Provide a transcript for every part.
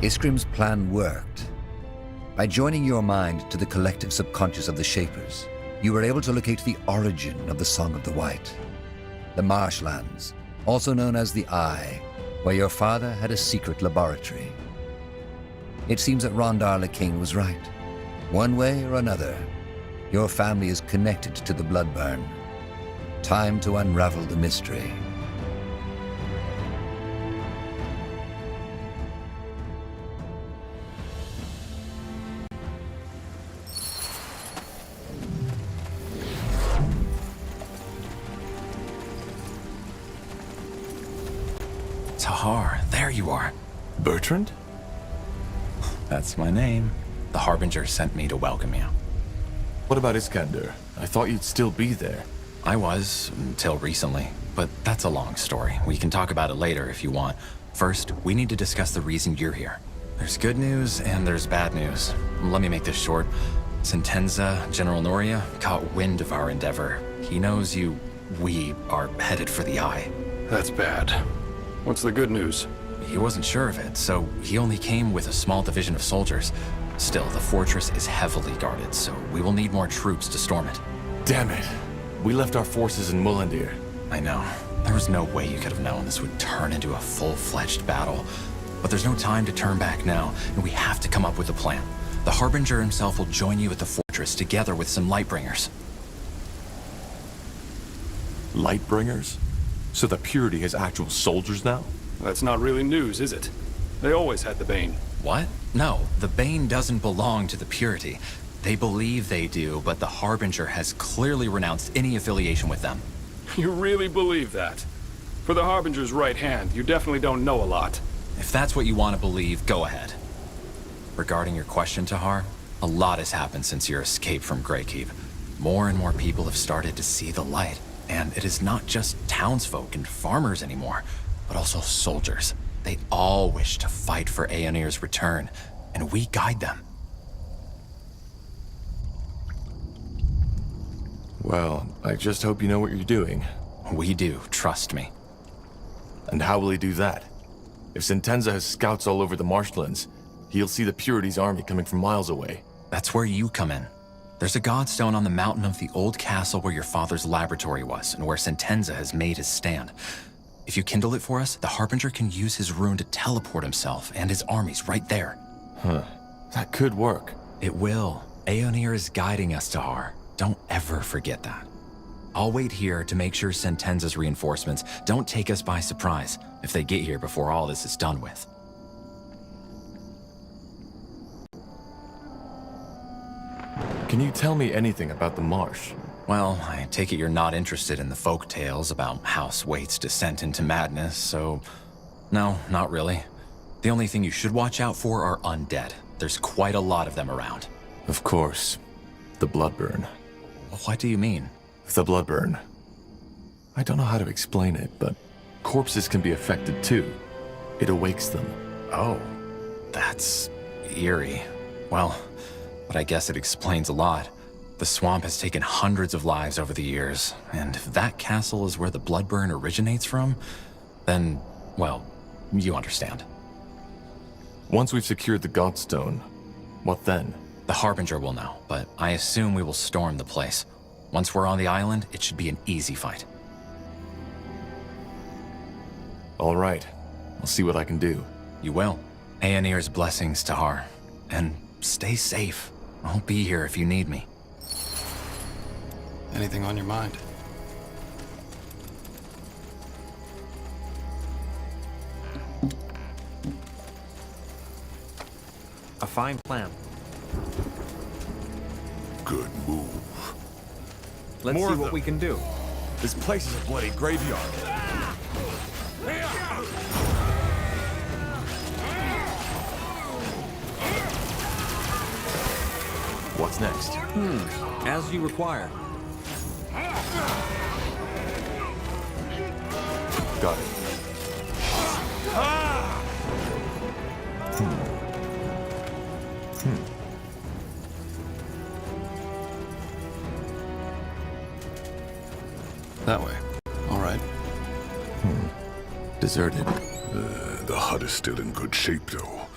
Iskrim's plan worked. By joining your mind to the collective subconscious of the Shapers, you were able to locate the origin of the Song of the White. The marshlands, also known as the Eye, where your father had a secret laboratory. It seems that Rondar the King was right. One way or another, your family is connected to the Bloodburn. Time to unravel the mystery. Tahar, there you are. Bertrand? That's my name. The Harbinger sent me to welcome you. What about Iskander? I thought you'd still be there. I was, until recently. But that's a long story. We can talk about it later if you want. First, we need to discuss the reason you're here. There's good news and there's bad news. Let me make this short. Sentenza, General Noria, caught wind of our endeavor. He knows we are headed for the Eye. That's bad. What's the good news? He wasn't sure of it, so he only came with a small division of soldiers. Still, the fortress is heavily guarded, so we will need more troops to storm it. Damn it. We left our forces in Mullendir. I know. There was no way you could have known this would turn into a full-fledged battle. But there's no time to turn back now, and we have to come up with a plan. The Harbinger himself will join you at the fortress, together with some Lightbringers. Lightbringers? So the Purity has actual soldiers now? That's not really news, is it? They always had the Bane. What? No, the Bane doesn't belong to the Purity. They believe they do, but the Harbinger has clearly renounced any affiliation with them. You really believe that? For the Harbinger's right hand, you definitely don't know a lot. If that's what you want to believe, go ahead. Regarding your question, Tahar, a lot has happened since your escape from Greykeep. More and more people have started to see the light. And it is not just townsfolk and farmers anymore, but also soldiers. They all wish to fight for Aeonir's return, and we guide them. Well, I just hope you know what you're doing. We do, trust me. And how will he do that? If Sentenza has scouts all over the marshlands, he'll see the Purity's army coming from miles away. That's where you come in. There's a godstone on the mountain of the old castle where your father's laboratory was, and where Sentenza has made his stand. If you kindle it for us, the Harbinger can use his rune to teleport himself and his armies right there. Huh. That could work. It will. Aeonir is guiding us, Tahar. Don't ever forget that. I'll wait here to make sure Sentenza's reinforcements don't take us by surprise if they get here before all this is done with. Can you tell me anything about the marsh? Well, I take it you're not interested in the folk tales about House Waite's descent into madness, so... No, not really. The only thing you should watch out for are undead. There's quite a lot of them around. Of course. The Bloodburn. What do you mean? The Bloodburn. I don't know how to explain it, but corpses can be affected too. It awakes them. Oh, that's eerie. Well, but I guess it explains a lot. The swamp has taken hundreds of lives over the years, and if that castle is where the Bloodburn originates from, then, well, you understand. Once we've secured the Godstone, what then? The Harbinger will know, but I assume we will storm the place. Once we're on the island, it should be an easy fight. All right. I'll see what I can do. You will. Aeonir's blessings, Tahar. And stay safe. I'll be here if you need me. Anything on your mind? A fine plan. Good move. Let's More see of what them. we can do. This place is a bloody graveyard. What's next? As you require. Got it. That way. All right. Deserted. The hut is still in good shape, though.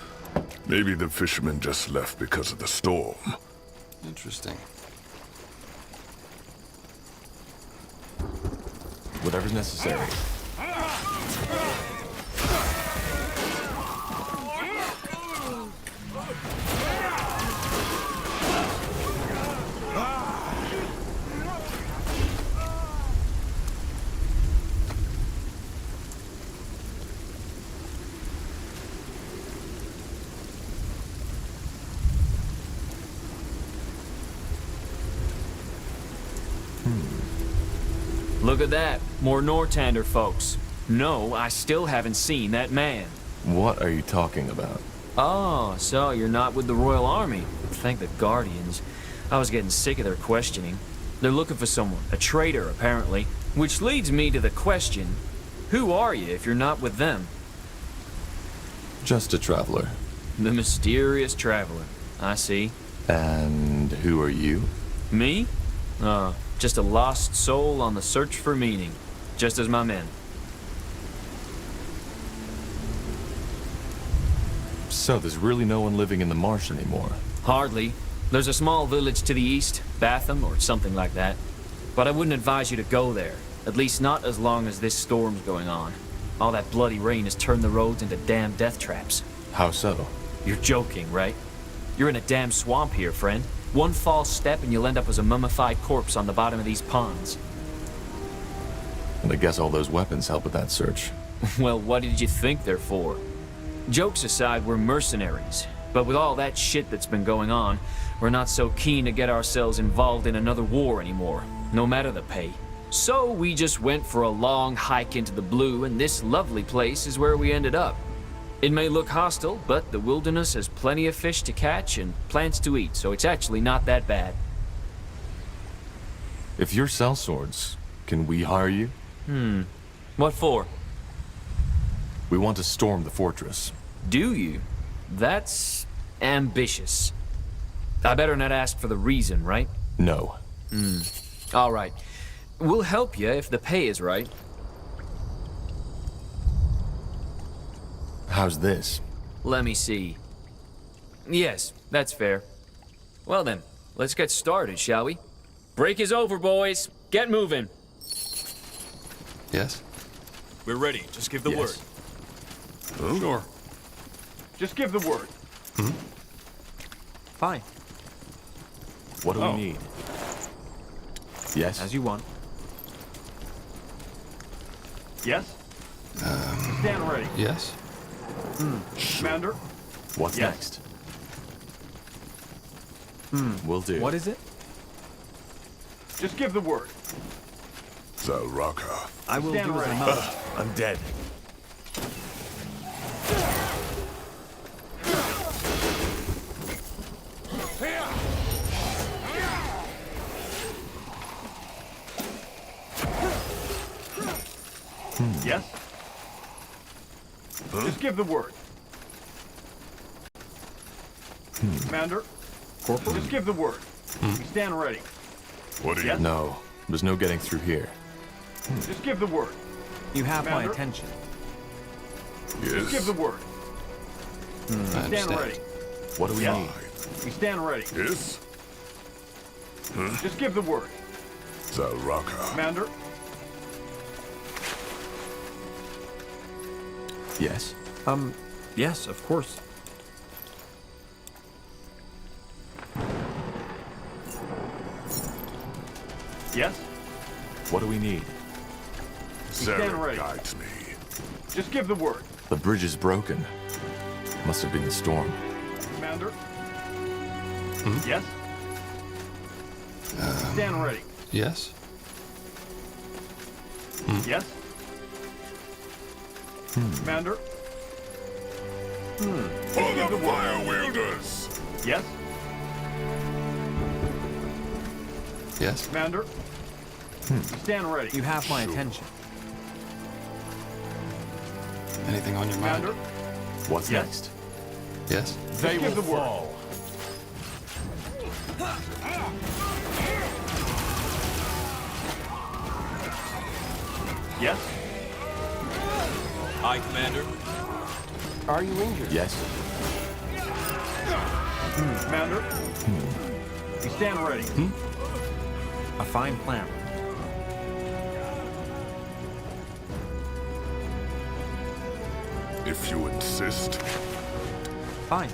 Maybe the fishermen just left because of the storm. Interesting. Whatever's necessary. Look at that. More Nortander folks. No, I still haven't seen that man. What are you talking about? Oh, so you're not with the Royal Army. Thank the Guardians. I was getting sick of their questioning. They're looking for someone, a traitor apparently. Which leads me to the question, who are you if you're not with them? Just a traveler. The mysterious traveler. I see. And who are you? Me? Just a lost soul on the search for meaning. Just as my men. So there's really no one living in the marsh anymore? Hardly. There's a small village to the east, Batham or something like that. But I wouldn't advise you to go there. At least not as long as this storm's going on. All that bloody rain has turned the roads into damn death traps. How so? You're joking, right? You're in a damn swamp here, friend. One false step and you'll end up as a mummified corpse on the bottom of these ponds. And I guess all those weapons help with that search. Well, what did you think they're for? Jokes aside, we're mercenaries. But with all that shit that's been going on, we're not so keen to get ourselves involved in another war anymore, no matter the pay. So we just went for a long hike into the blue, and this lovely place is where we ended up. It may look hostile, but the wilderness has plenty of fish to catch and plants to eat, so it's actually not that bad. If you sell swords, can we hire you? What for? We want to storm the fortress. Do you? That's ambitious. I better not ask for the reason, right? No. All right. We'll help you if the pay is right. How's this? Let me see. Yes, that's fair. Well then, let's get started, shall we? Break is over, boys. Get moving. Yes? We're ready. Just give the word. Sure. Just give the word. Fine. What do Oh. we need? Yes? As you want. Yes? Stand ready. Yes? Commander? What's Yes. next? Will do. What is it? Just give the word. Zalraka. I will Stand do as I ready. must. I'm dead. Yes? Just give the word. Commander? Corporal? Just give the word. We stand ready. What do you Yes? No, there's no getting through here. Just give the word. You have my Commander? attention. Just give the word. I Stand understand. ready. What do we Yeah. need? We stand ready. Yes? Just give the word. Zalraka. Commander? Yes? Yes, of course. Yes? What do we need? stand Zarek ready. guides me. Just give the word. The bridge is broken. Must have been the storm. Commander? Yes? Stand ready. Yes? Yes? Commander? For the fire wielders! Yes? Yes? Commander? Stand ready. You have my attention. Anything on your mind? Commander? What's Yes. next? Yes? They give the word. Yes? Aye, Commander. Yes? Commander? We stand ready. A fine plan. If you insist. Fine.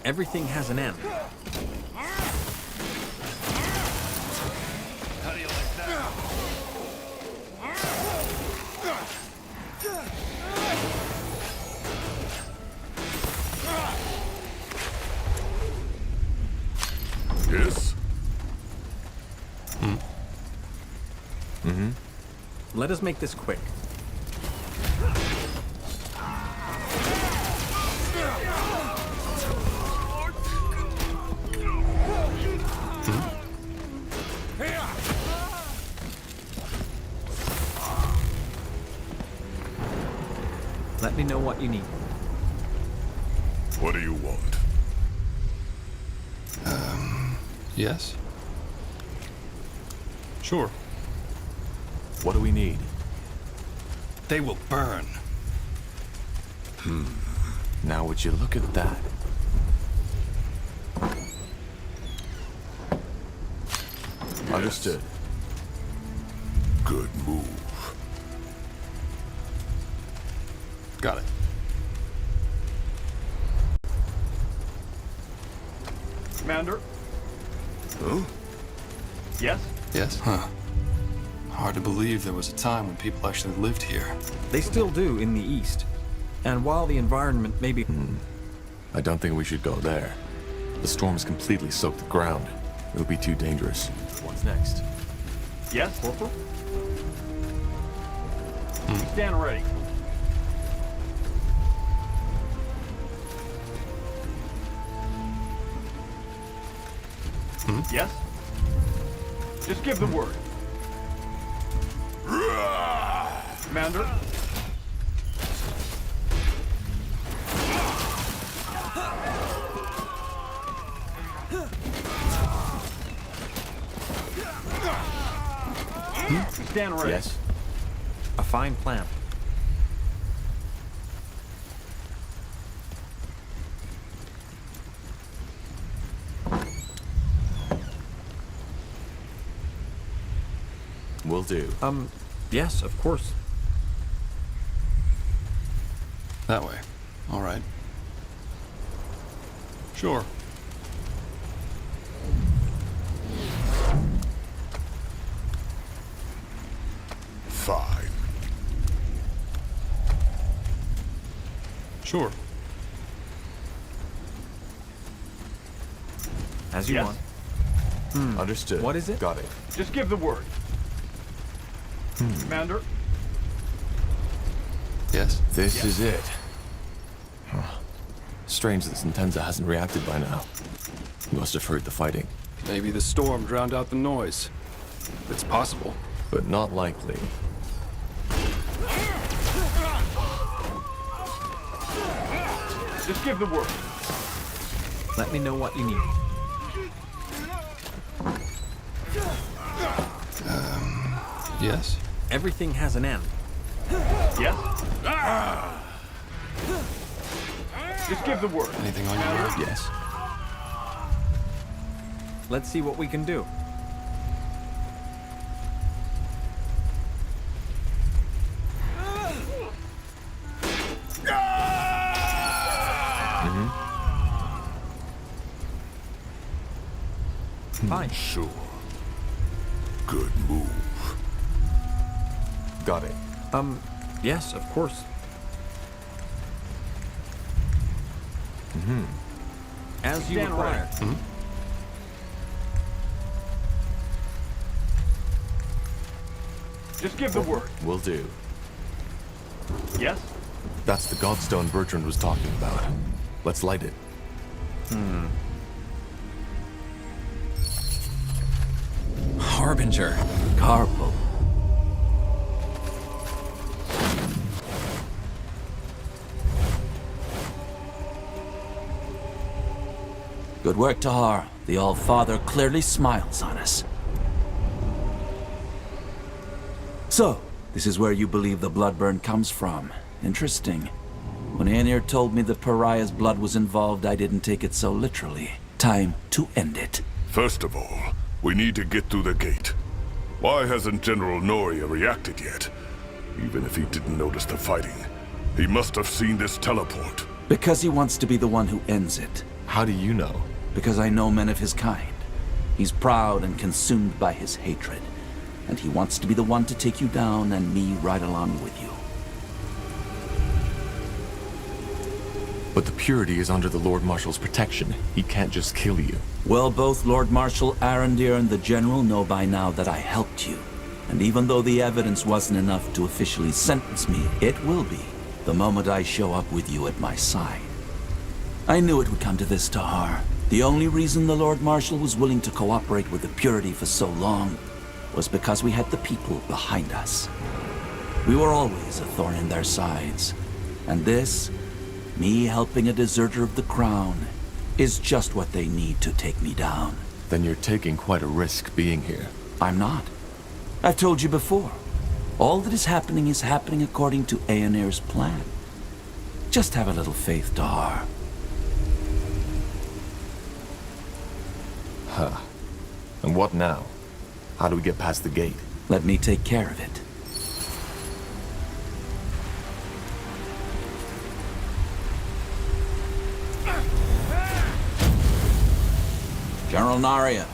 Everything has an end. Yes? Let us make this quick. Let me know what you need. What do you want? Yes? Sure. What do we need? They will burn. Now would you look at that? Understood. Good move. Got it. Commander? Huh? Yes? Yes? Huh. Hard to believe there was a time when people actually lived here. They still do in the east. And while the environment may be... I don't think we should go there. The storm's completely soaked the ground. It'll be too dangerous. What's next? Yes, Corporal? Stand ready. Yes? Just give the word. Commander? Stand ready. Yes. A fine plan. Will do. Yes, of course. That way. All right. Sure. Fine. Sure. As you Yes. want. Understood. What is it? Got it. Just give the word. Commander? Yes? This is it. Huh. Strange that Sentenza hasn't reacted by now. He must have heard the fighting, Maybe the storm drowned out the noise. It's possible. but not likely. Just give the word. Let me know what you need. Yes? Everything has an end. Yes? Just give the word. Anything on your mind? Yes. Let's see what we can do. Fine. Sure. Good move. Got it. Yes, of course. As you Stand require. Just give the word. Will do. Yes? That's the godstone Bertrand was talking about. Let's light it. Harbinger. Carpal. Good work, Tahar. The All-Father clearly smiles on us. So, This is where you believe the bloodburn comes from. Interesting. When Aenir told me the pariah's blood was involved, I didn't take it so literally. Time to end it. First of all, we need to get through the gate. Why hasn't General Noria reacted yet? Even if he didn't notice the fighting, he must have seen this teleport. Because he wants to be the one who ends it. How do you know? Because I know men of his kind. He's proud and consumed by his hatred. And he wants to be the one to take you down and me right along with you. But the Purity is under the Lord Marshal's protection. He can't just kill you. Well, both Lord Marshal Arondir and the General know by now that I helped you. And even though the evidence wasn't enough to officially sentence me, it will be the moment I show up with you at my side. I knew it would come to this, Tahar. The only reason the Lord Marshal was willing to cooperate with the Purity for so long was because we had the people behind us. We were always a thorn in their sides. And this, me helping a deserter of the crown, is just what they need to take me down. Then you're taking quite a risk being here. I'm not. I've told you before. All that is happening according to Aenir's plan. Just have a little faith, Tahar. Huh. And what now? How do we get past the gate? Let me take care of it. General Naria.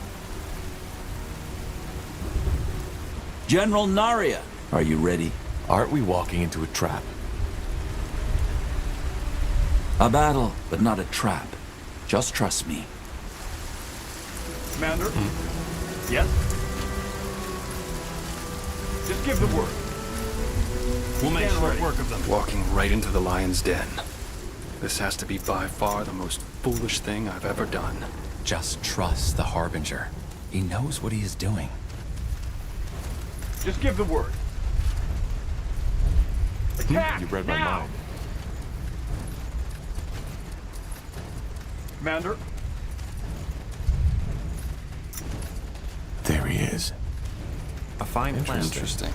General Naria! Are you ready? Aren't we walking into a trap? A battle, but not a trap. Just trust me. Commander? Yes? Just give the word. We'll make short work of them. Walking right into the lion's den. This has to be by far the most foolish thing I've ever done. Just trust the Harbinger. He knows what he is doing. Just give the word. Attack! You read my now! mind. Commander? There he is. A fine plan. Interesting.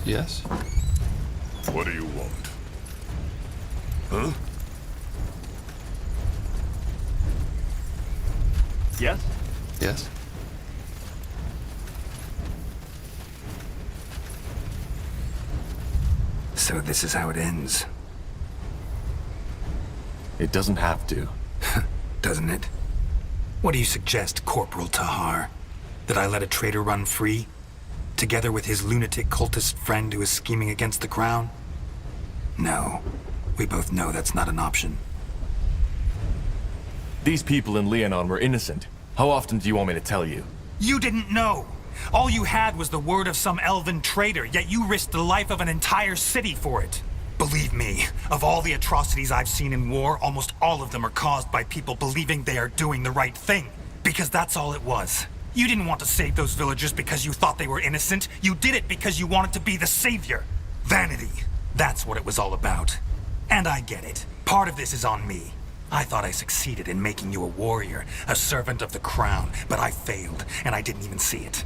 Yes? What do you want? Huh? Yes? Yes? So this is how it ends, It doesn't have to. doesn't it? What do you suggest, Corporal Tahar? That I let a traitor run free? Together with his lunatic cultist friend who is scheming against the crown? No. We both know that's not an option. These people in Leonon were innocent. How often do you want me to tell you? You didn't know! All you had was the word of some elven traitor, yet you risked the life of an entire city for it. Believe me, of all the atrocities I've seen in war, almost all of them are caused by people believing they are doing the right thing. Because that's all it was. You didn't want to save those villagers because you thought they were innocent. You did it because you wanted to be the savior. Vanity. That's what it was all about. And I get it. Part of this is on me. I thought I succeeded in making you a warrior, a servant of the crown, but I failed, and I didn't even see it.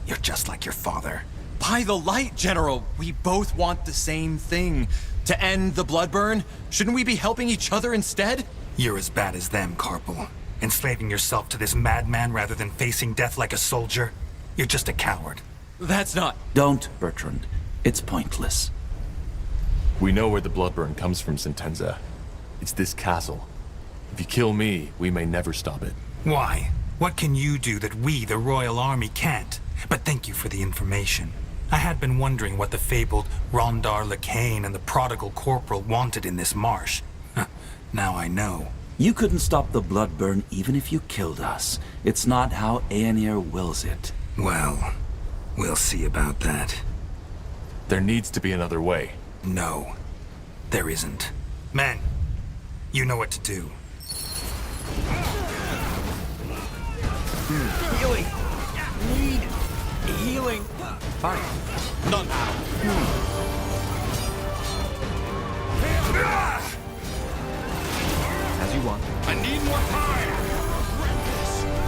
You're just like your father. By the light, General! We both want the same thing. To end the bloodburn? Shouldn't we be helping each other instead? You're as bad as them, Carpal. Enslaving yourself to this madman rather than facing death like a soldier. You're just a coward. That's not... Don't, Bertrand. It's pointless. We know where the bloodburn comes from, Sentenza. It's this castle. If you kill me, we may never stop it. Why? What can you do that we, the Royal Army, can't? But thank you for the information. I had been wondering what the fabled Rondar Lacane and the prodigal corporal wanted in this marsh. Now I know. You couldn't stop the bloodburn even if you killed us. It's not how Aenir wills it. Well, we'll see about that. There needs to be another way. No, there isn't. Men, you know what to do. Healing! Need healing! Fine. None now. As you want. I need more time!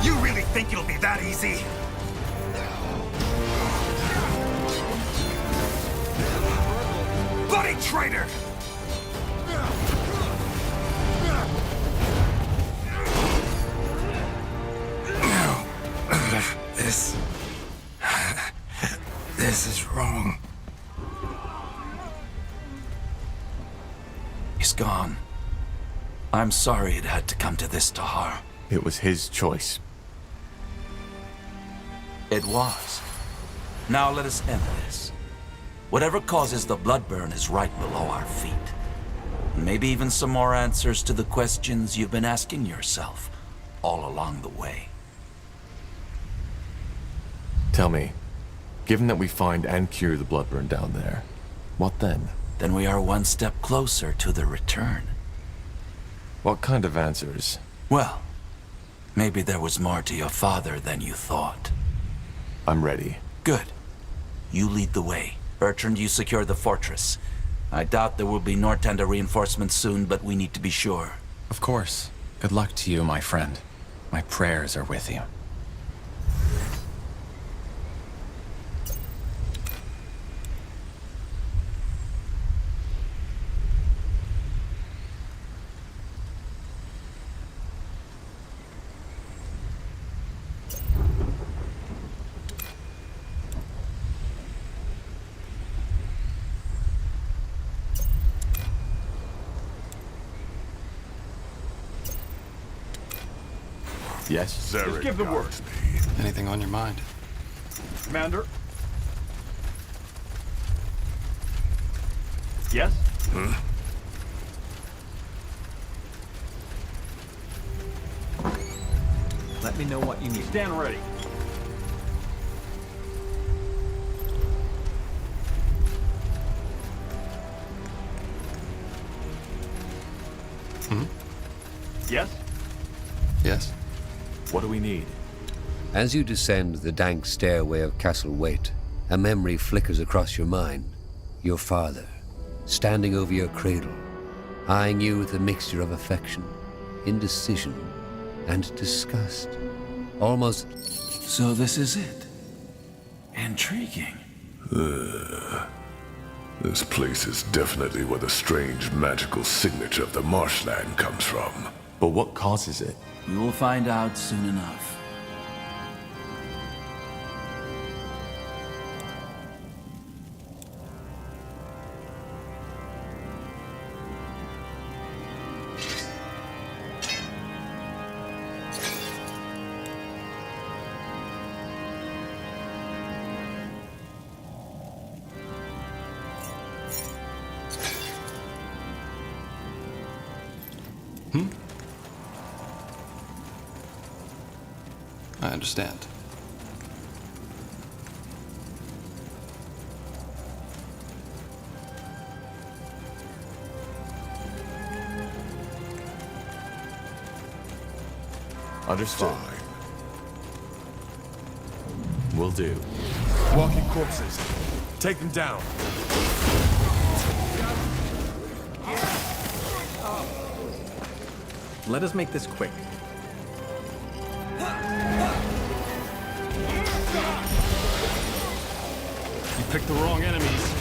You really think it'll be that easy? Bloody traitor! This is wrong. He's gone. I'm sorry it had to come to this, Tahar. It was his choice. It was. Now let us end this. Whatever causes the blood burn is right below our feet. Maybe even some more answers to the questions you've been asking yourself all along the way. Tell me, given that we find and cure the bloodburn down there, what then? Then we are one step closer to the return. What kind of answers? Well, maybe there was more to your father than you thought. I'm ready. Good. You lead the way. Bertrand, you secure the fortress. I doubt there will be Nortenda reinforcements soon, but we need to be sure. Of course. Good luck to you, my friend. My prayers are with you. Yes? Just give the word. Anything on your mind? Commander? Yes? Let me know what you need. Stand ready. Yes? Yes. What do we need? As you descend the dank stairway of Castle Waite, a memory flickers across your mind. Your father, standing over your cradle, eyeing you with a mixture of affection, indecision, and disgust. Almost... So this is it. Intriguing. This place is definitely where the strange magical signature of the marshland comes from. But what causes it? You will find out soon enough. I understand. Understood. Will do. Walking corpses. Take them down. Let us make this quick. You picked the wrong enemies.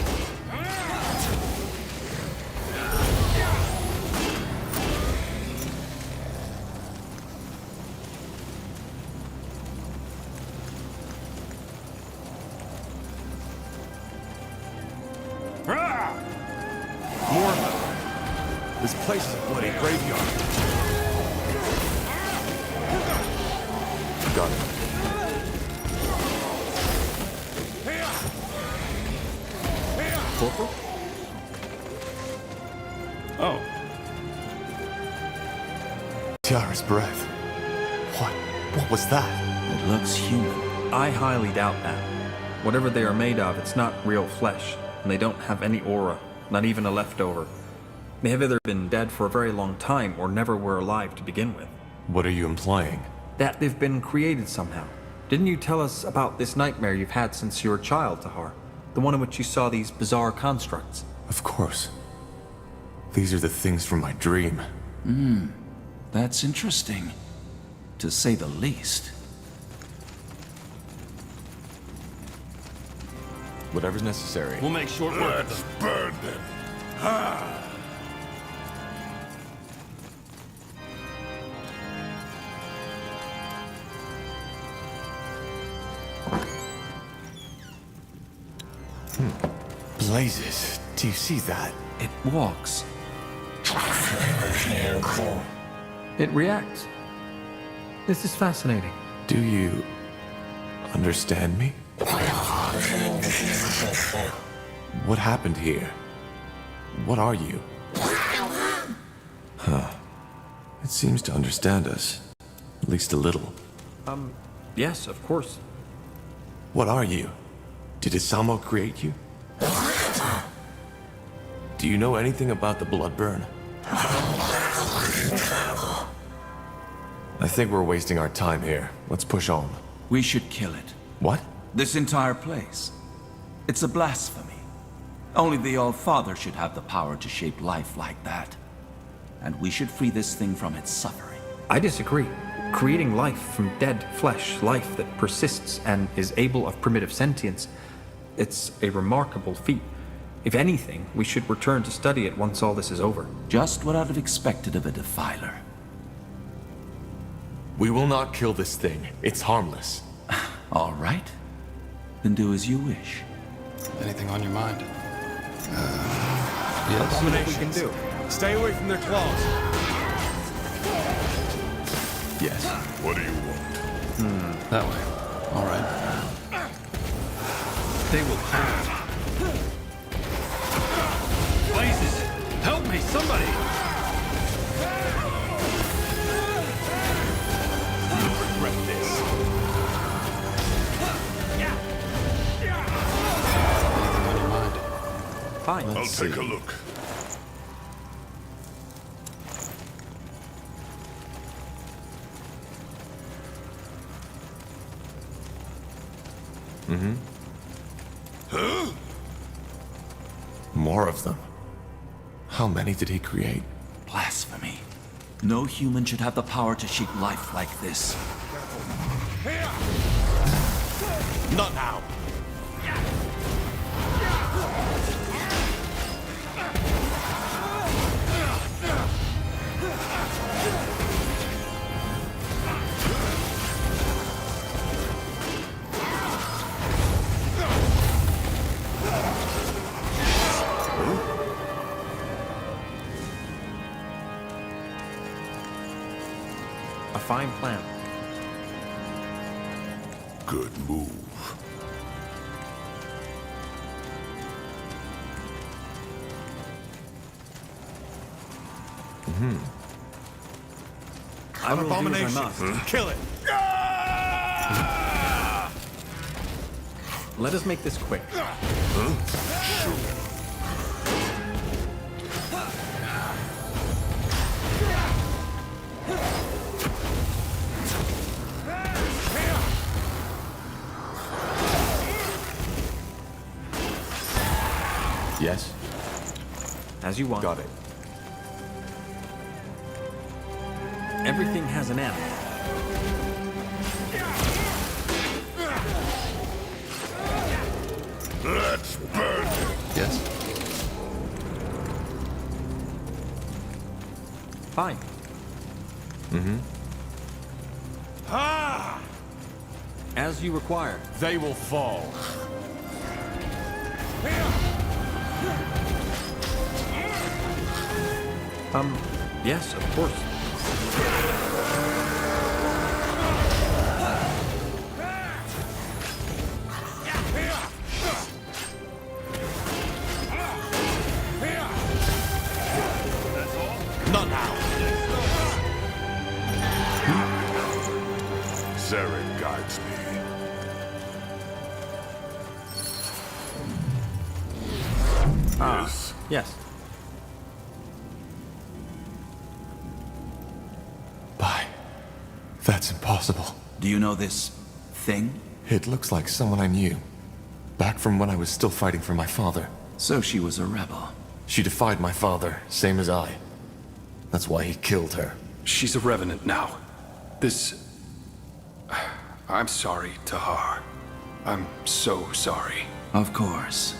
More of them. This place is a bloody graveyard. Got it. Corporal? Oh. Tiara's breath. What was that? It looks human. I highly doubt that. Whatever they are made of, it's not real flesh, and they don't have any aura, not even a leftover. They have either been dead for a very long time or never were alive to begin with. What are you implying? That they've been created somehow. Didn't you tell us about this nightmare you've had since you were a child, Tahar? The one in which you saw these bizarre constructs. Of course. These are the things from my dream. That's interesting. to say the least. Whatever's necessary. We'll make short work of Let's them. burn them. Blazes. Do you see that? It walks. It reacts. This is fascinating. Do you understand me? What happened here? What are you? Huh. It seems to understand us. At least a little. Yes, of course. What are you? Did Isamo create you? Do you know anything about the Bloodburn? I think we're wasting our time here. Let's push on. We should kill it. What? This entire place. It's a blasphemy. Only the All-Father should have the power to shape life like that. And we should free this thing from its suffering. I disagree. Creating life from dead flesh, life that persists and is able of primitive sentience, it's a remarkable feat. If anything, we should return to study it once all this is over. Just what I'd have expected of a defiler. We will not kill this thing. It's harmless. All right. Then do as you wish. Anything on your mind? Let's see what we can do. Stay away from their claws. Yes. What do you want? That way. All right. They will hold. Blazes! Help me, somebody! You'll regret this. Anything on your mind? Fine. I'll Let's take see. a look. More of them. How many did he create? Blasphemy. No human should have the power to shape life like this. Not now. A fine plan. Good move. I will do as I must. Kill it! Let us make this quick. Yes? As you want. Got it. Everything has an end. Let's burn them. Yes? Fine. Ah! As you require. They will fall. Yes, of course. Not now. Zarek guides me. Yes. Yes. Bye. That's impossible. Do you know this thing? It looks like someone I knew. Back from when I was still fighting for my father. So she was a rebel. She defied my father, same as I. That's why he killed her. She's a revenant now. This I'm sorry, Tahar. I'm so sorry. Of course.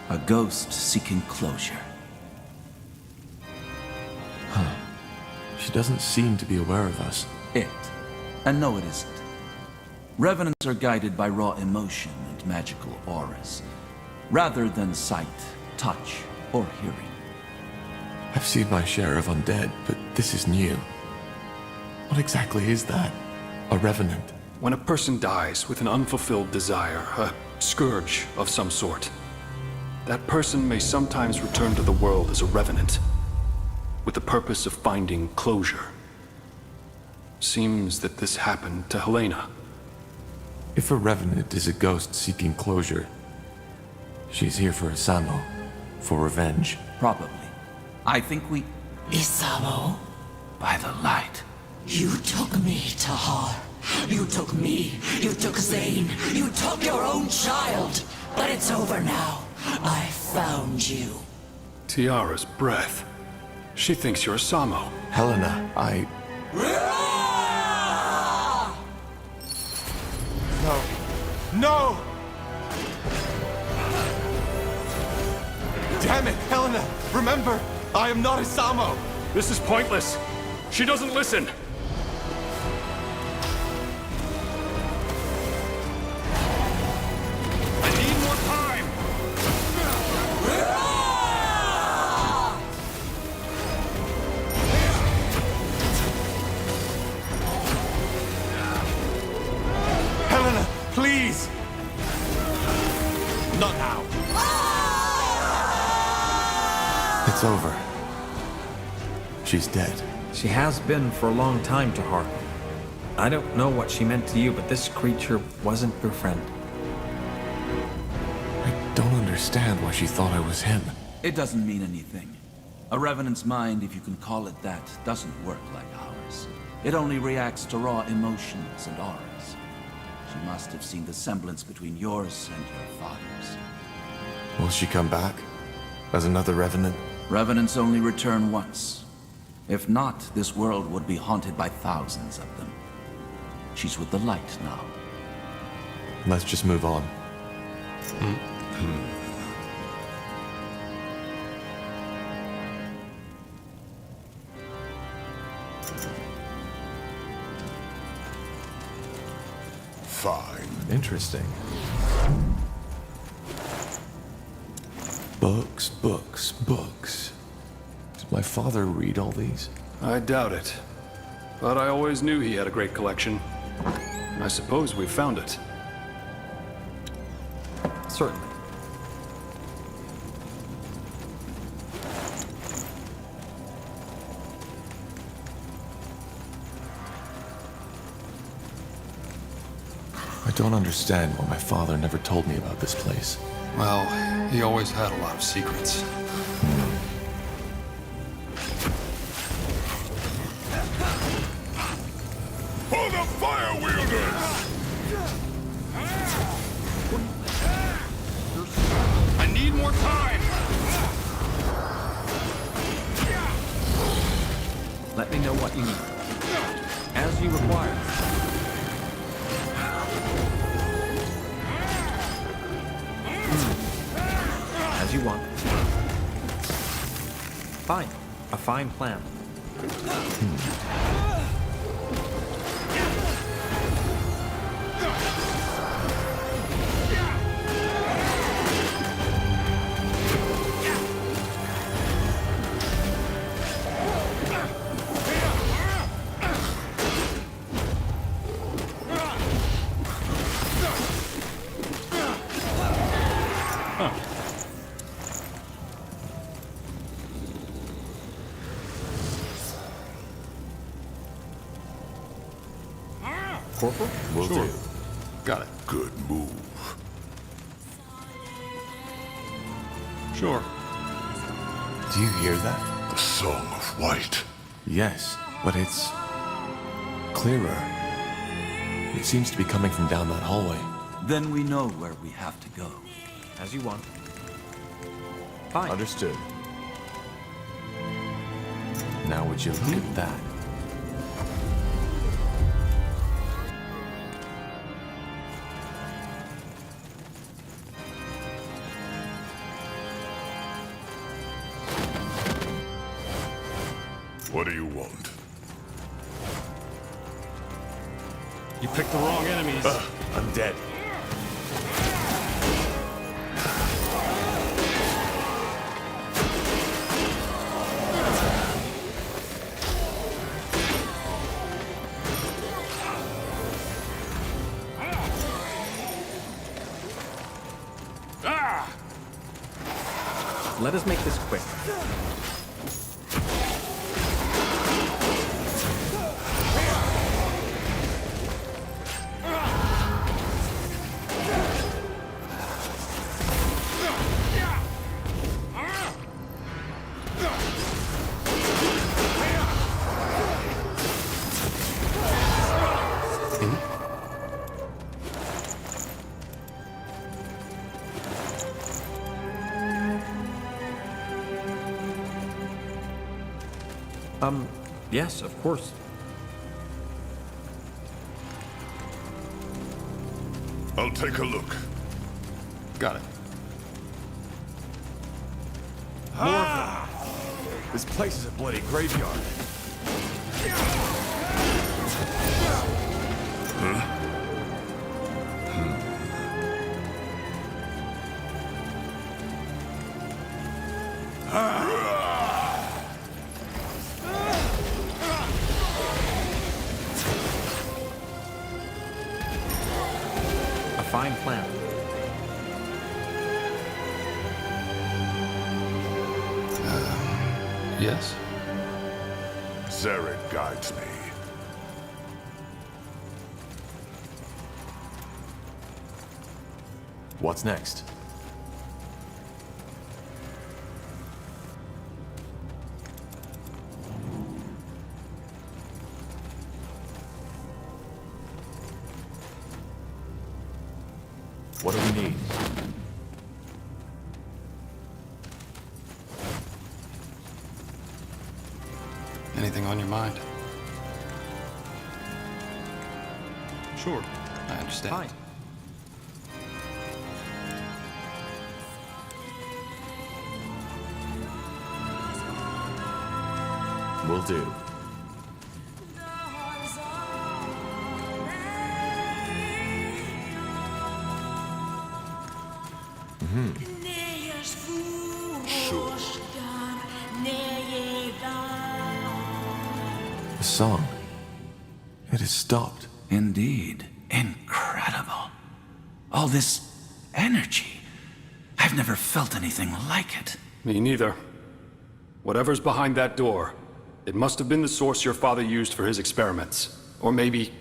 A ghost seeking closure. She doesn't seem to be aware of us. It. And no, it isn't. Revenants are guided by raw emotion and magical auras, rather than sight, touch, or hearing. I've seen my share of undead, but this is new. What exactly is that? A revenant? When a person dies with an unfulfilled desire, a scourge of some sort, that person may sometimes return to the world as a revenant, with the purpose of finding closure. Seems that this happened to Helena. If a revenant is a ghost seeking closure, she's here for Asamo, for revenge. Probably. I think we... Isamo, by the light. you took me, Tahar. You took me. You took Zane. You took your own child. But it's over now. I found you. Tiara's breath. She thinks you're Asamo. Helena, No! No! Damn it, Helena! Remember, I am not Asamo! This is pointless. She doesn't listen. I need more time. Helena, please! Not now. It's over. She's dead. She has been for a long time, Tahar. I don't know what she meant to you, but this creature wasn't your friend. I don't understand why she thought I was him. It doesn't mean anything. A revenant's mind, if you can call it that, doesn't work like ours. It only reacts to raw emotions and auras. She must have seen the semblance between yours and your father's. Will she come back? As another revenant? Revenants only return once. If not, this world would be haunted by thousands of them. She's with the light now. Let's just move on. Fine. Interesting. Books, books, books. Did my father read all these? I doubt it. But I always knew he had a great collection. I suppose we found it. Certainly. I don't understand why my father never told me about this place. Well, he always had a lot of secrets. For the fire wielders! I need more time. Let me know what you need. As you require. As you want. Fine. A fine plan. Corporal? Will do. Got it. Good move. Sure. Do you hear that? The Song of White. Yes, but it's clearer. It seems to be coming from down that hallway. Then we know where we have to go. As you want. Fine. Understood. Now would you look at that? What do you want? You picked the wrong enemies. I'm dead. Let us make this quick. Yes, of course. I'll take a look. Got it. This place is a bloody graveyard. Fine plan. Yes? Zared guides me. What's next? What do we need? Anything on your mind? Sure. I understand. Fine. Will do. Sure. The song. It has stopped. Indeed. Incredible. All this energy. I've never felt anything like it. Me neither. Whatever's behind that door, it must have been the source your father used for his experiments. Or maybe...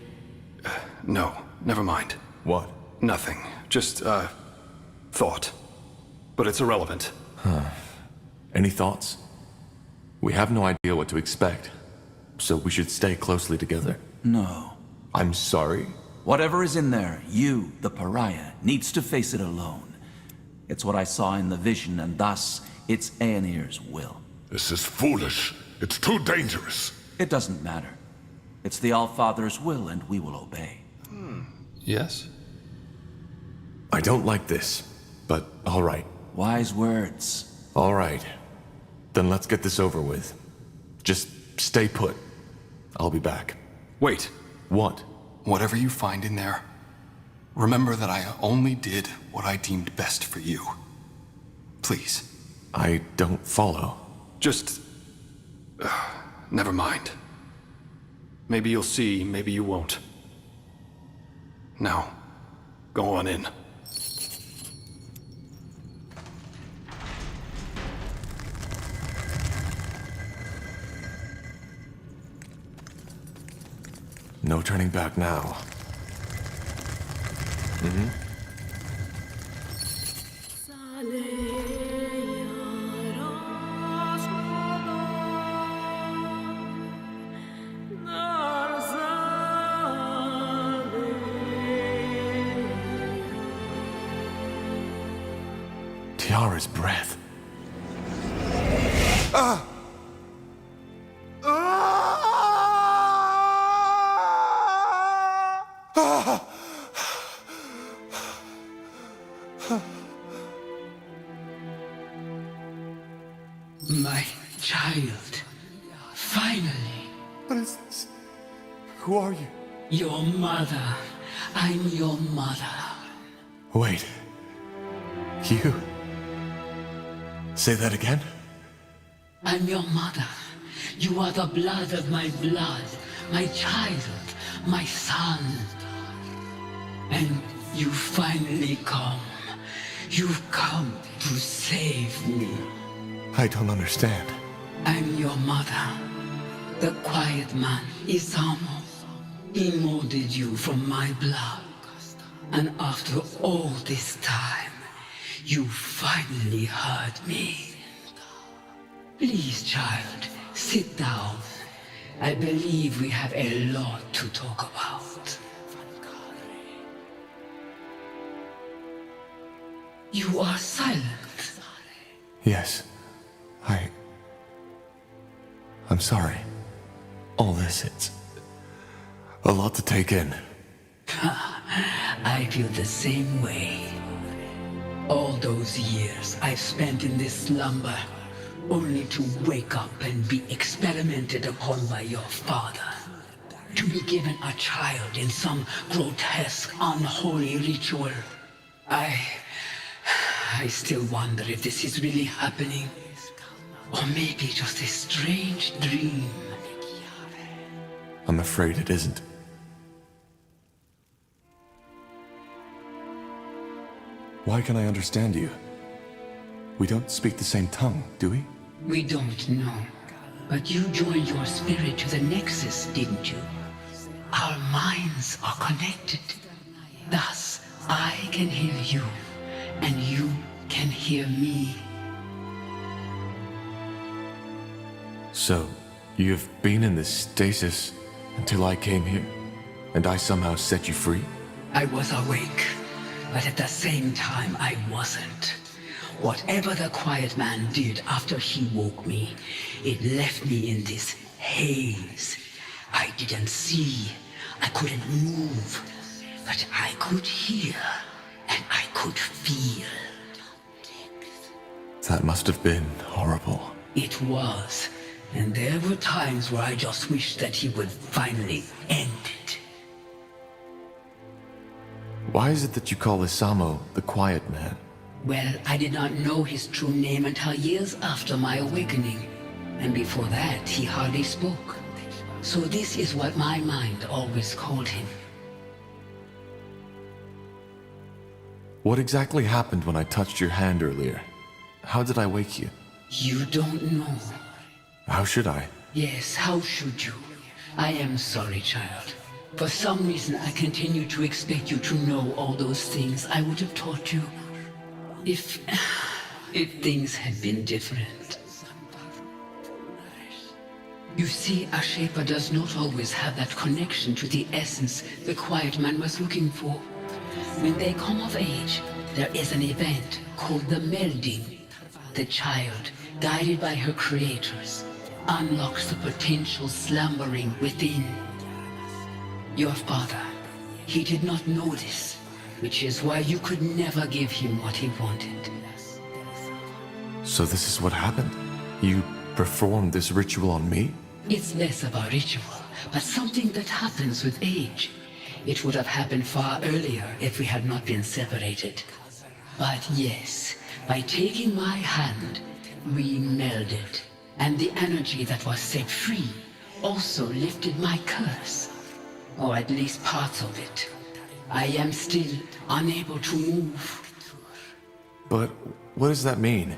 No, never mind. What? Nothing. Just, thought. But it's irrelevant. Any thoughts? We have no idea what to expect, so we should stay closely together. No. I'm sorry. Whatever is in there, you, the pariah, needs to face it alone. It's what I saw in the vision, and thus, it's Aenir's will. This is foolish. It's too dangerous. It doesn't matter. It's the Allfather's will, and we will obey. Yes? I don't like this, but all right. Wise words. All right. Then let's get this over with. Just stay put. I'll be back. Wait. What? Whatever you find in there, remember that I only did what I deemed best for you. Please. I don't follow. Just... never mind. Maybe you'll see, maybe you won't. Now, go on in. No turning back now. Tiara's breath. My child, finally. Who are you? Your mother. I'm your mother. Wait. You? Say that again? I'm your mother. You are the blood of my blood, my child, my son. And you finally come. You've come to save me. I don't understand. I'm your mother. The quiet man, Isamu. He molded you from my blood. And after all this time, you finally heard me. Please, child, sit down. I believe we have a lot to talk about. You are silent. Yes. I'm sorry. All this, it's a lot to take in. I feel the same way. All those years I've spent in this slumber, only to wake up and be experimented upon by your father. To be given a child in some grotesque, unholy ritual. I still wonder if this is really happening. Or maybe just a strange dream. I'm afraid it isn't. Why can I understand you? We don't speak the same tongue, do we? We don't know. But you joined your spirit to the Nexus, didn't you? Our minds are connected. Thus, I can hear you, and you can hear me. So, you've been in this stasis until I came here, and I somehow set you free? I was awake, but at the same time I wasn't. Whatever the quiet man did after he woke me, it left me in this haze. I didn't see, I couldn't move, but I could hear, and I could feel. That must have been horrible. It was, and there were times where I just wished that he would finally end it. Why is it that you call Isamu the Quiet Man? Well, I did not know his true name until years after my awakening. And before that, he hardly spoke. So this is what my mind always called him. What exactly happened when I touched your hand earlier? How did I wake you? You don't know. How should I? Yes, how should you? I am sorry, child. For some reason, I continue to expect you to know all those things I would have taught you. If things had been different. You see, a Shaper does not always have that connection to the essence the Quiet Man was looking for. When they come of age, there is an event called the melding. The child, guided by her creators, unlocks the potential slumbering within. Your father, he did not know this, which is why you could never give him what he wanted. So this is what happened? You performed this ritual on me? It's less of a ritual, but something that happens with age. It would have happened far earlier if we had not been separated. But yes, by taking my hand, we melded, and the energy that was set free also lifted my curse, or at least parts of it. I am still unable to move. But what does that mean?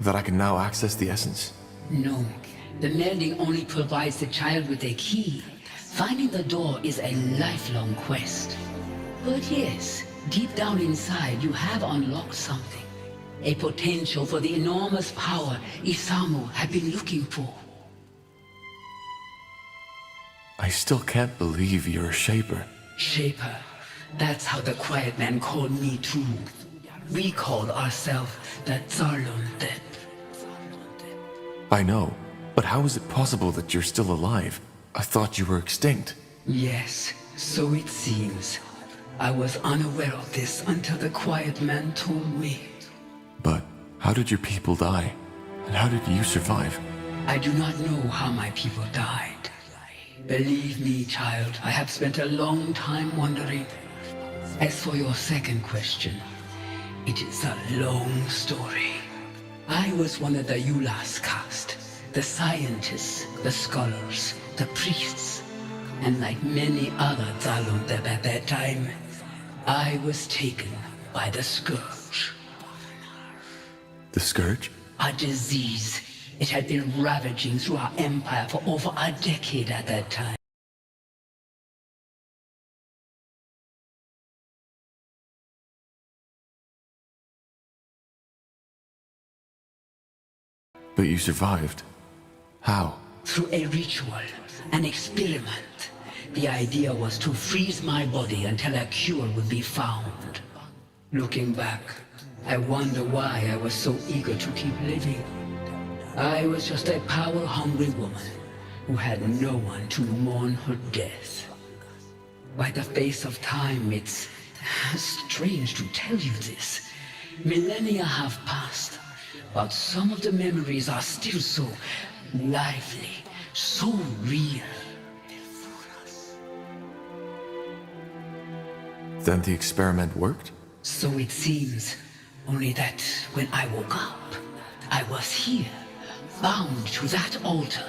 That I can now access the essence? No, the melding only provides the child with a key. Finding the door is a lifelong quest. But yes, deep down inside you have unlocked something. A potential for the enormous power Isamu had been looking for. I still can't believe you're a Shaper. Shaper. That's how the Quiet Man called me too. We called ourselves the Zarlunde. I know, but how is it possible that you're still alive? I thought you were extinct. Yes, so it seems. I was unaware of this until the Quiet Man told me. But how did your people die? And how did you survive? I do not know how my people died. Believe me, child, I have spent a long time wondering. As for your second question, it is a long story. I was one of the Ulas caste, the scientists, the scholars, the priests, and like many other Zalundeb at that time, I was taken by the scourge. The Scourge? A disease. It had been ravaging through our empire for over a decade at that time. But you survived. How? Through a ritual, an experiment. The idea was to freeze my body until a cure would be found. Looking back, I wonder why I was so eager to keep living. I was just a power-hungry woman who had no one to mourn her death. By the face of time, it's strange to tell you this. Millennia have passed, but some of the memories are still so lively, so real. Then the experiment worked? So it seems, only that when I woke up, I was here, bound to that altar,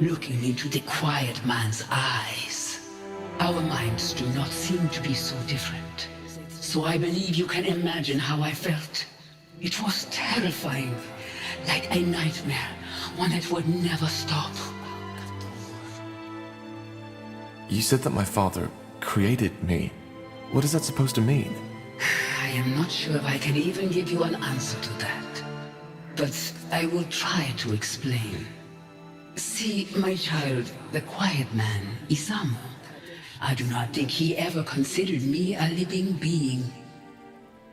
looking into the quiet man's eyes. Our minds do not seem to be so different. So I believe you can imagine how I felt. It was terrifying, like a nightmare, one that would never stop. You said that my father created me. What is that supposed to mean? I am not sure if I can even give you an answer to that. But I will try to explain. See, my child, the quiet man, Isamu, I do not think he ever considered me a living being.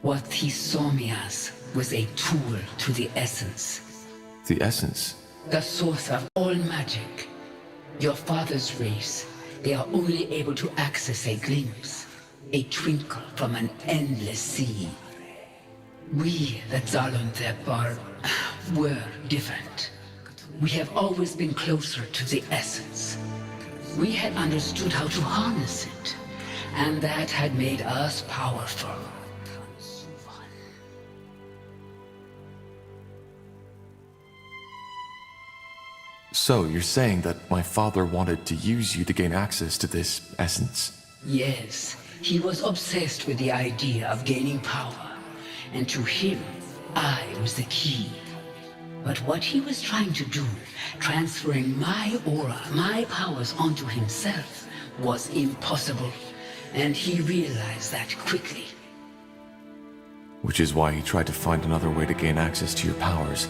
What he saw me as was a tool to the essence. The essence? The source of all magic. Your father's race, they are only able to access a glimpse, a twinkle from an endless sea. We, the Zalundeb, were different. We have always been closer to the essence. We had understood how to harness it, and that had made us powerful. So you're saying that my father wanted to use you to gain access to this essence? Yes, he was obsessed with the idea of gaining power, and to him, I was the key. But what he was trying to do, transferring my aura, my powers onto himself, was impossible, and he realized that quickly. Which is why he tried to find another way to gain access to your powers.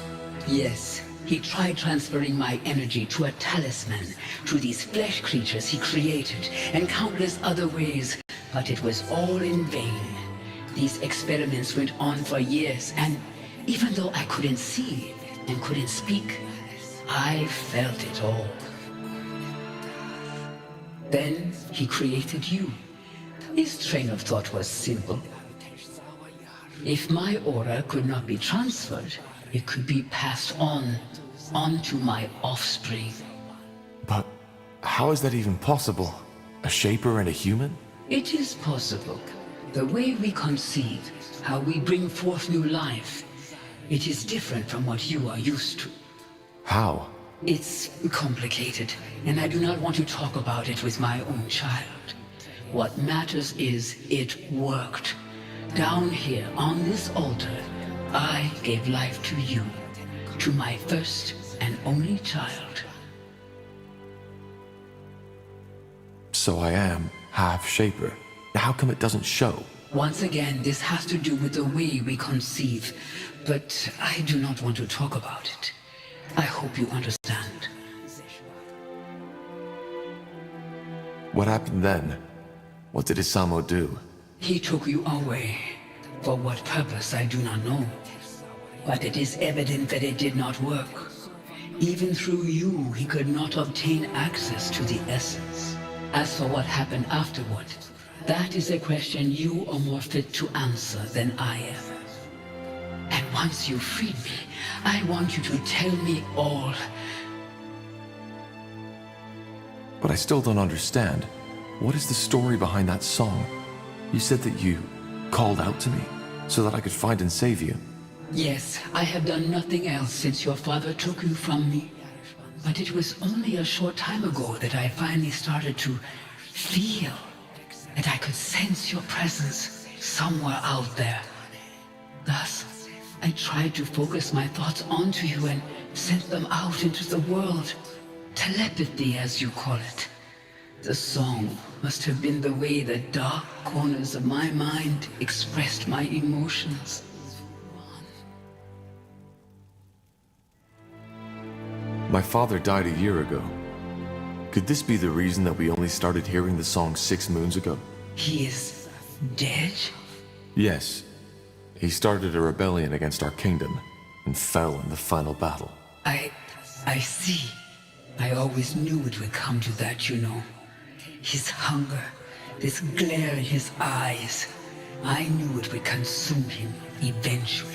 Yes, he tried transferring my energy to a talisman, to these flesh creatures he created, and countless other ways, but it was all in vain. These experiments went on for years, and even though I couldn't see and couldn't speak, I felt it all. Then he created you. His train of thought was simple. If my aura could not be transferred, it could be passed onto my offspring. But how is that even possible? A shaper and a human? It is possible. The way we conceive, how we bring forth new life, it is different from what you are used to. How? It's complicated, and I do not want to talk about it with my own child. What matters is it worked. Down here on this altar, I gave life to you, to my first and only child. So I am half shaper. How come it doesn't show? Once again, this has to do with the way we conceive, but I do not want to talk about it. I hope you understand. What happened then? What did Isamu do? He took you away. For what purpose, I do not know. But it is evident that it did not work. Even through you, he could not obtain access to the essence. As for what happened afterward, that is a question you are more fit to answer than I am. And once you freed me, I want you to tell me all. But I still don't understand. What is the story behind that song? You said that you called out to me so that I could find and save you. Yes, I have done nothing else since your father took you from me. But it was only a short time ago that I finally started to feel that I could sense your presence somewhere out there. Thus, I tried to focus my thoughts onto you and sent them out into the world. Telepathy, as you call it. The song must have been the way the dark corners of my mind expressed my emotions. My father died a year ago. Could this be the reason that we only started hearing the song 6 moons ago? He is dead? Yes. He started a rebellion against our kingdom and fell in the final battle. I see. I always knew it would come to that, you know. His hunger, this glare in his eyes. I knew it would consume him eventually.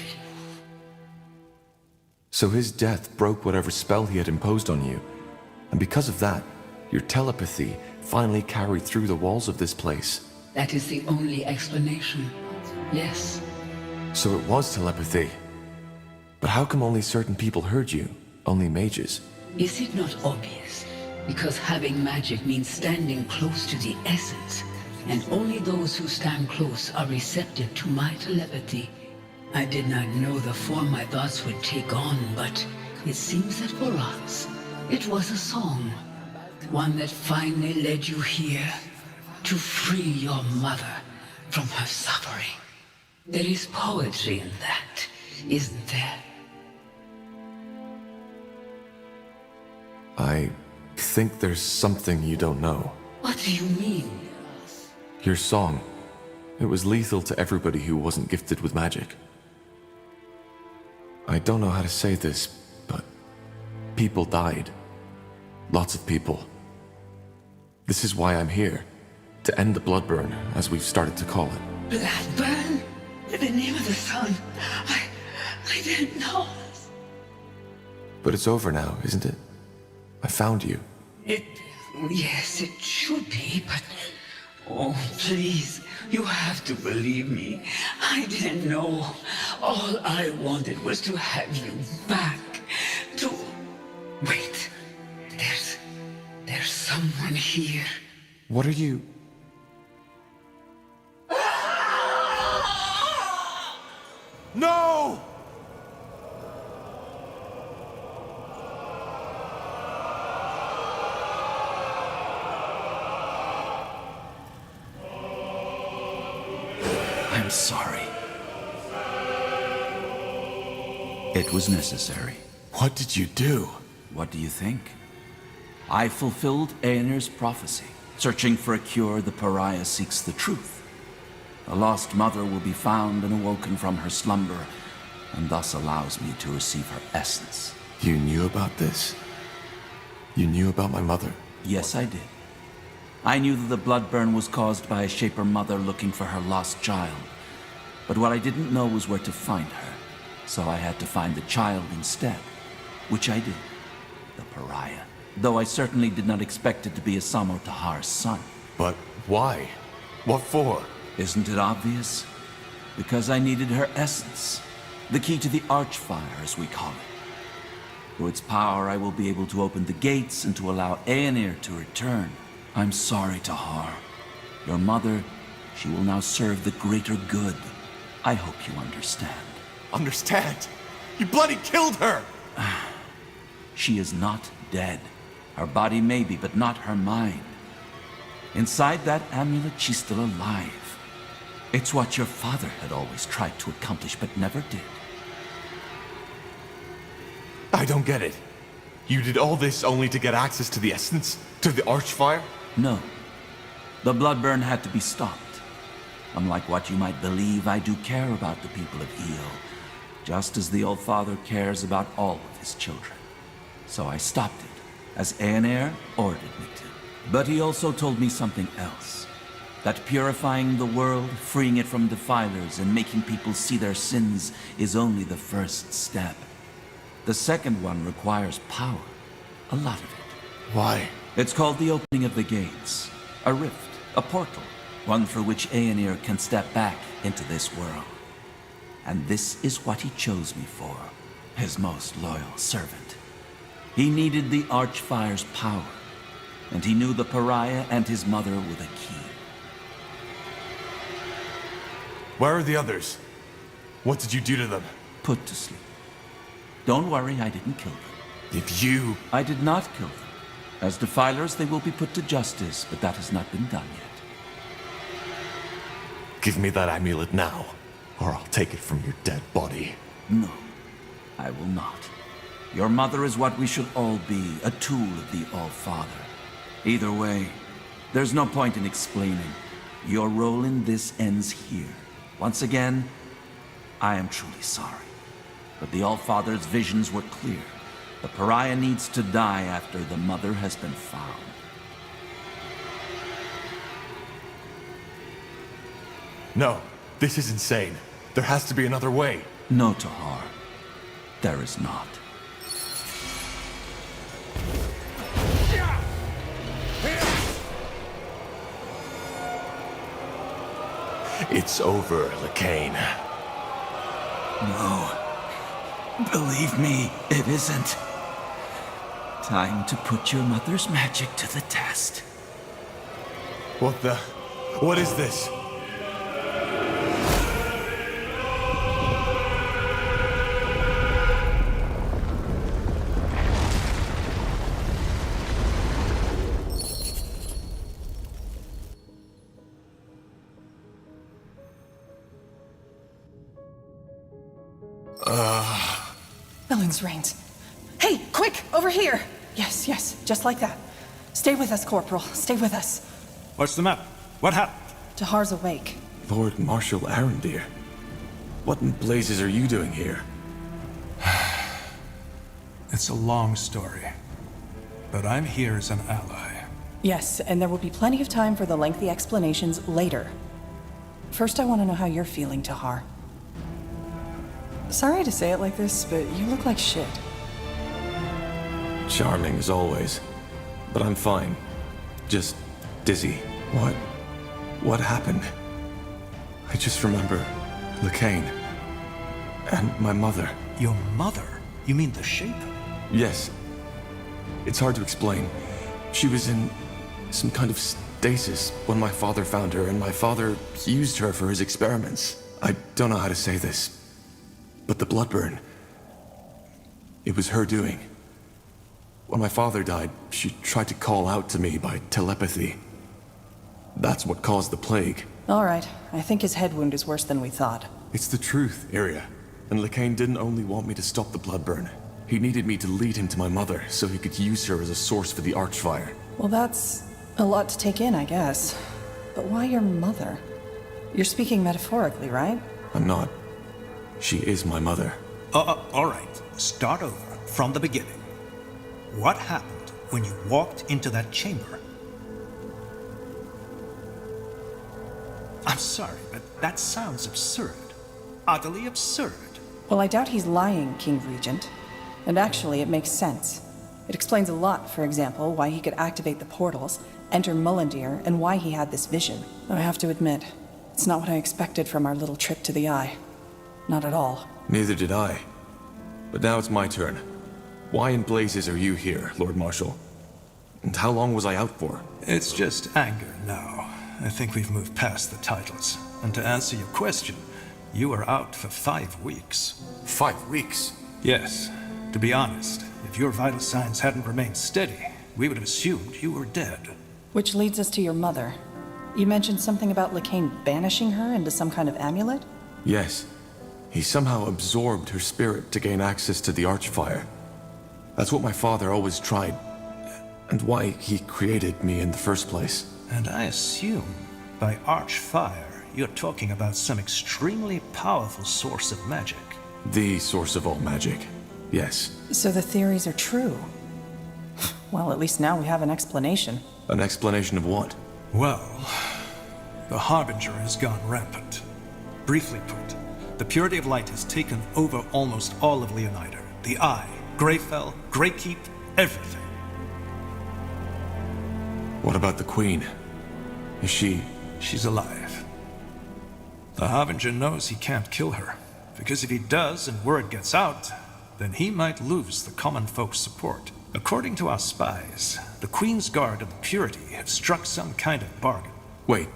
So his death broke whatever spell he had imposed on you. And because of that, your telepathy finally carried through the walls of this place. That is the only explanation. Yes. So it was telepathy. But how come only certain people heard you? Only mages? Is it not obvious? Because having magic means standing close to the essence, and only those who stand close are receptive to my telepathy. I did not know the form my thoughts would take on, but it seems that for us, it was a song. One that finally led you here to free your mother from her suffering. There is poetry in that, isn't there? I think there's something you don't know. What do you mean? Your song. It was lethal to everybody who wasn't gifted with magic. I don't know how to say this, but people died. Lots of people. This is why I'm here. To end the bloodburn, as we've started to call it. Bloodburn? The name of the sun. I didn't know. But it's over now, isn't it? I found you. Yes, it should be, but... Oh, please, you have to believe me. I didn't know. All I wanted was to have you back. To... Wait. There's someone here. What are you... No! I'm sorry. It was necessary. What did you do? What do you think? I fulfilled Aener's prophecy. Searching for a cure, the pariah seeks the truth. A lost mother will be found and awoken from her slumber, and thus allows me to receive her essence. You knew about this? You knew about my mother? Yes, I did. I knew that the bloodburn was caused by a Shaper mother looking for her lost child. But what I didn't know was where to find her. So I had to find the child instead, which I did. The pariah. Though I certainly did not expect it to be Asamo Tahar's son. But why? What for? Isn't it obvious? Because I needed her essence. The key to the Archfire, as we call it. Through its power, I will be able to open the gates and to allow Aenir to return. I'm sorry, Tahar. Your mother, she will now serve the greater good. I hope you understand. Understand? You bloody killed her! She is not dead. Her body may be, but not her mind. Inside that amulet, she's still alive. It's what your father had always tried to accomplish, but never did. I don't get it. You did all this only to get access to the essence? To the Archfire? No. The bloodburn had to be stopped. Unlike what you might believe, I do care about the people of Io, just as the Old Father cares about all of his children. So I stopped it, as Aenir ordered me to. But he also told me something else. That purifying the world, freeing it from defilers, and making people see their sins is only the first step. The second one requires power. A lot of it. Why? It's called the opening of the gates. A rift, a portal, one through which Aenir can step back into this world. And this is what he chose me for, his most loyal servant. He needed the Archfire's power, and he knew the Pariah and his mother were the key. Where are the others? What did you do to them? Put to sleep. Don't worry, I didn't kill them. If you... I did not kill them. As defilers, they will be put to justice, but that has not been done yet. Give me that amulet now, or I'll take it from your dead body. No, I will not. Your mother is what we should all be, a tool of the All-Father. Either way, there's no point in explaining. Your role in this ends here. Once again, I am truly sorry. But the All-Father's visions were clear. The Pariah needs to die after the mother has been found. No, this is insane. There has to be another way. No, Tahar. There is not. It's over, Lekain. No. Believe me, it isn't. Time to put your mother's magic to the test. What the... What is this? Ellen's reins. Hey, quick, over here! Yes, yes, just like that. Stay with us, Corporal. Stay with us. What's the matter? What happened? Tahar's awake. Lord Marshal Arendir. What in blazes are you doing here? It's a long story, but I'm here as an ally. Yes, and there will be plenty of time for the lengthy explanations later. First, I want to know how you're feeling, Tahar. Sorry to say it like this, but you look like shit. Charming as always. But I'm fine. Just dizzy. What happened? I just remember Lekain. And my mother. Your mother? You mean the Shaper? Yes. It's hard to explain. She was in some kind of stasis when my father found her, and my father used her for his experiments. I don't know how to say this, but the bloodburn, it was her doing. When my father died, she tried to call out to me by telepathy. That's what caused the plague. All right, I think his head wound is worse than we thought. It's the truth, Iria. And Lekain didn't only want me to stop the bloodburn. He needed me to lead him to my mother, so he could use her as a source for the Archfire. Well, that's a lot to take in, I guess. But why your mother? You're speaking metaphorically, right? I'm not. She is my mother. All right. Start over, from the beginning. What happened when you walked into that chamber? I'm sorry, but that sounds absurd. Utterly absurd. Well, I doubt he's lying, King Regent. And actually, it makes sense. It explains a lot, for example, why he could activate the portals, enter Mullendir, and why he had this vision. Though I have to admit, it's not what I expected from our little trip to the Eye. Not at all. Neither did I. But now it's my turn. Why in blazes are you here, Lord Marshal? And how long was I out for? It's just anger now. I think we've moved past the titles. And to answer your question, you were out for 5 weeks. 5 weeks? Yes. To be honest, if your vital signs hadn't remained steady, we would have assumed you were dead. Which leads us to your mother. You mentioned something about Lekain banishing her into some kind of amulet? Yes. He somehow absorbed her spirit to gain access to the Archfire. That's what my father always tried, and why he created me in the first place. And I assume, by Archfire, you're talking about some extremely powerful source of magic. The source of all magic, yes. So the theories are true. Well, at least now we have an explanation. An explanation of what? Well, the Harbinger has gone rampant. Briefly put, the purity of light has taken over almost all of Leonider. The Eye, Greyfell, Greykeep, everything. What about the Queen? Is she... She's alive. The Harbinger knows he can't kill her, because if he does and word gets out, then he might lose the common folk's support. According to our spies, the Queen's Guard and the Purity have struck some kind of bargain. Wait,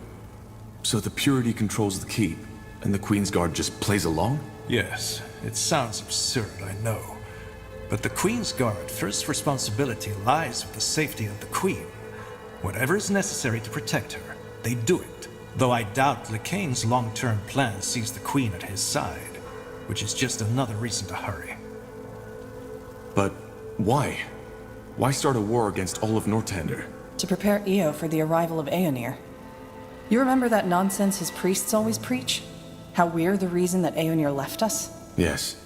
so the Purity controls the keep, and the Queen's Guard just plays along? Yes, it sounds absurd, I know. But the Queen's Guard first responsibility lies with the safety of the Queen. Whatever is necessary to protect her, they do it. Though I doubt Lekain's long-term plan sees the Queen at his side, which is just another reason to hurry. But why? Why start a war against all of Northander? To prepare Io for the arrival of Aeonir. You remember that nonsense his priests always preach? How we're the reason that Aeonir left us? Yes.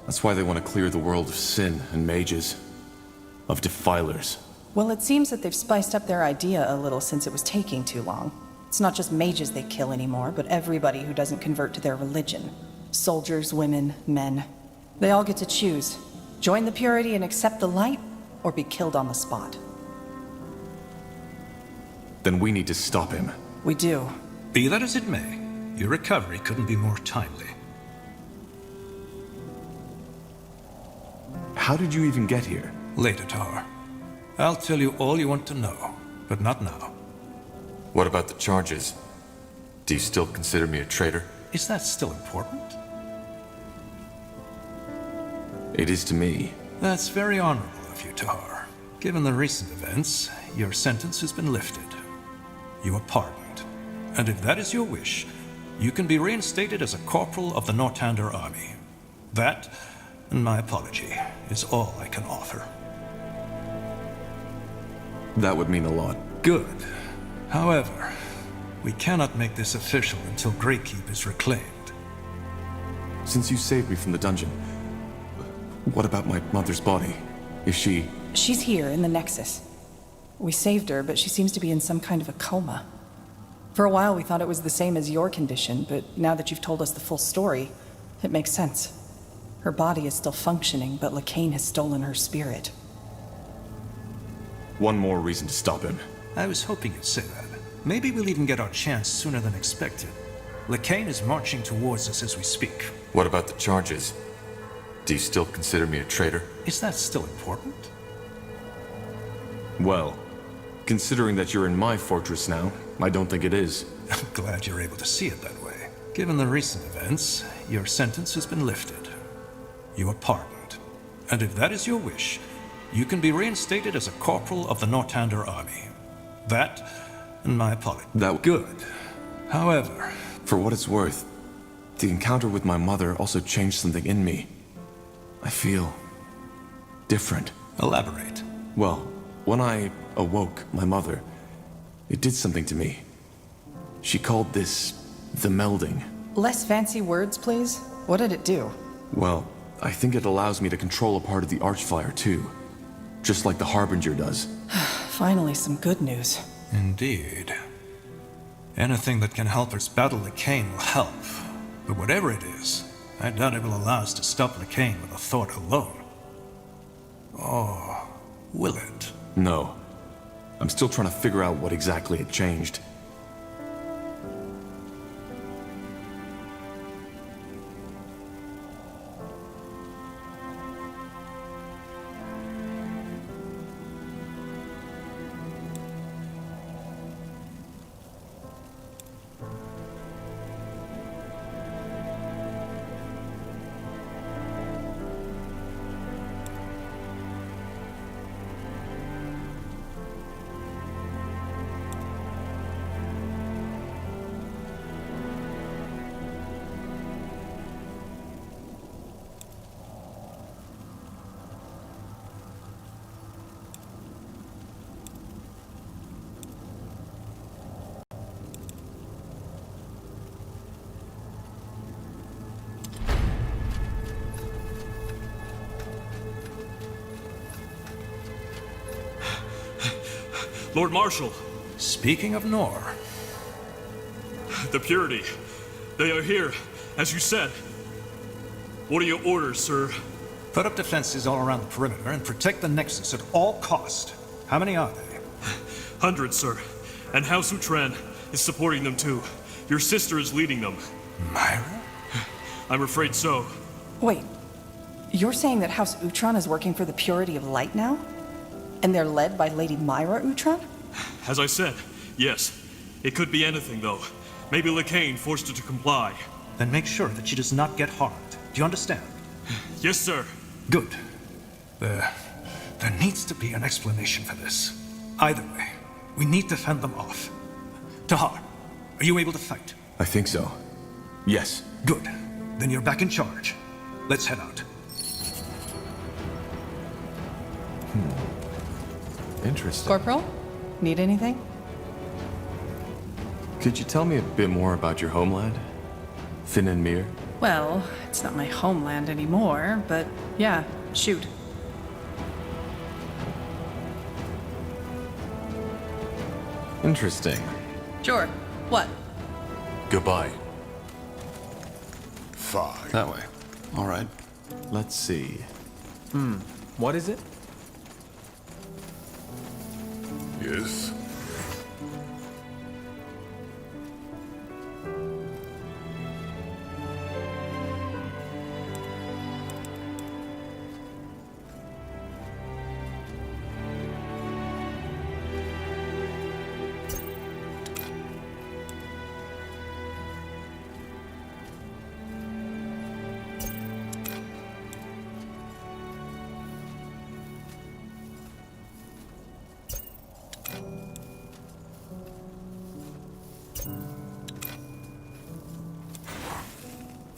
That's why they want to clear the world of sin and mages. Of defilers. Well, it seems that they've spiced up their idea a little since it was taking too long. It's not just mages they kill anymore, but everybody who doesn't convert to their religion. Soldiers, women, men. They all get to choose. Join the Purity and accept the light, or be killed on the spot. Then we need to stop him. We do. Be that as it may, your recovery couldn't be more timely. How did you even get here? Later, Tar. I'll tell you all you want to know, but not now. What about the charges? Do you still consider me a traitor? Is that still important? It is to me. That's very honorable of you, Tar. Given the recent events, your sentence has been lifted. You are pardoned. And if that is your wish, you can be reinstated as a corporal of the Northander army. That, and my apology, is all I can offer. That would mean a lot. Good. However, we cannot make this official until Greykeep is reclaimed. Since you saved me from the dungeon, what about my mother's body? Is she... She's here in the Nexus. We saved her, but she seems to be in some kind of a coma. For a while we thought it was the same as your condition, but now that you've told us the full story, it makes sense. Her body is still functioning, but Lekain has stolen her spirit. One more reason to stop him. I was hoping you'd say that. Maybe we'll even get our chance sooner than expected. Lekain is marching towards us as we speak. What about the charges? Do you still consider me a traitor? Is that still important? Well, considering that you're in my fortress now, I don't think it is. I'm glad you're able to see it that way. Given the recent events, your sentence has been lifted. You are pardoned. And if that is your wish, you can be reinstated as a corporal of the Northander army. That, and my apology. That... Good. However... For what it's worth, the encounter with my mother also changed something in me. I feel... different. Elaborate. Well, when I awoke my mother, it did something to me. She called this... the melding. Less fancy words, please. What did it do? Well, I think it allows me to control a part of the Archfire too. Just like the Harbinger does. Finally, some good news. Indeed. Anything that can help us battle Lekain will help. But whatever it is, I doubt it will allow us to stop Lekain with a thought alone. Or will it? No. I'm still trying to figure out what exactly it changed. Lord Marshal. Speaking of Nor. The Purity. They are here, as you said. What are your orders, sir? Put up defenses all around the perimeter and protect the Nexus at all cost. How many are they? Hundreds, sir. And House Utran is supporting them too. Your sister is leading them. Myra? I'm afraid so. Wait, you're saying that House Utran is working for the Purity of Light now? And they're led by Lady Myra Utran? As I said, yes. It could be anything, though. Maybe Lacane forced her to comply. Then make sure that she does not get harmed. Do you understand? Yes, sir. Good. There needs to be an explanation for this. Either way, we need to fend them off. Tahar, are you able to fight? I think so. Yes. Good. Then you're back in charge. Let's head out. Interesting. Corporal? Need anything? Could you tell me a bit more about your homeland? Finn and Mir? Well, it's not my homeland anymore, but yeah, shoot. Interesting. Sure. What? Goodbye. Fine. That way. All right. Let's see. What is it? Yes.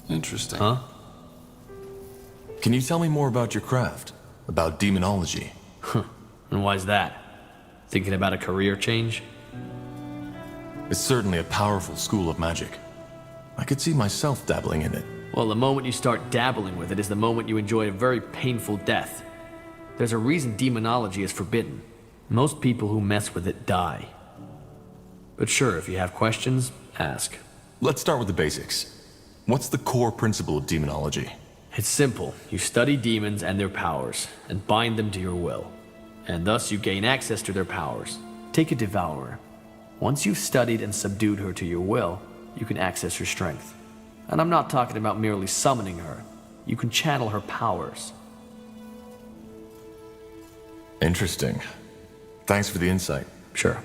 Interesting. Huh? Can you tell me more about your craft? About demonology? And why's that? Thinking about a career change? It's certainly a powerful school of magic. I could see myself dabbling in it. Well, the moment you start dabbling with it is the moment you enjoy a very painful death. There's a reason demonology is forbidden. Most people who mess with it die. But sure, if you have questions, ask. Let's start with the basics. What's the core principle of demonology? It's simple. You study demons and their powers, and bind them to your will. And thus you gain access to their powers. Take a devourer. Once you've studied and subdued her to your will, you can access her strength. And I'm not talking about merely summoning her. You can channel her powers. Interesting. Thanks for the insight. Sure.